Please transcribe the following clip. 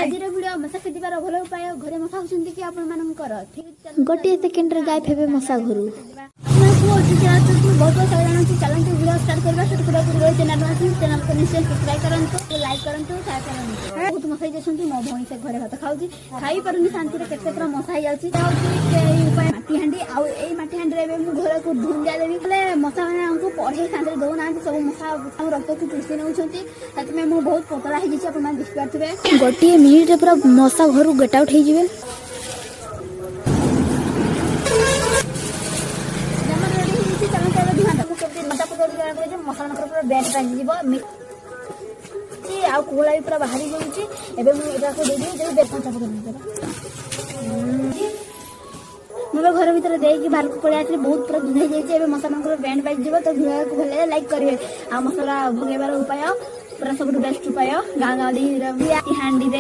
आज वीडियो मशा खेदिबार भल उपाय घरे मशा होउछन्ती कि आपण मानकर ठीक गोटे सेकेंड रे गायब हेबे मशा घरु बहुत साधारण चलते वीडियो स्टार्ट करबा से पूरा चैनल को निश्चय सब्सक्राइब करंतु लाइक करंतु शेयर करंतु बहुत मशा जसंती मो भणी से घरे भात खाउची खाई परनी शांति रे केते पूरा मशा ही जाउची एई उपाय माटी हांडी आ एई माटी हांडी रे मु घर को ढुंडा देबी ले मशा माने हमको पढ़े शांति दो ना सब मशा हम रक्त को चुसी नउछंती ताकि मैं मु बहुत पतला ही जिछि अपन मान देख पारथबे गोटे मिनिट रे पूरा मशा घरु गेट आउट हे जिवे मसाला पूरा बैंड पाई आउ कोला भी पूरा बाहरी जाऊँगी एवं मुझे दे बेसन मुझे घर भर देख बाहर को पड़े आसी बहुत पूरा धुई जाइए मसाला बैंड पाई तो धुआ को भले लाइक करेंगे आ मसला भोगेबार उपाय पूरा सब बेस्ट उपाय गाँ गाँव हांडी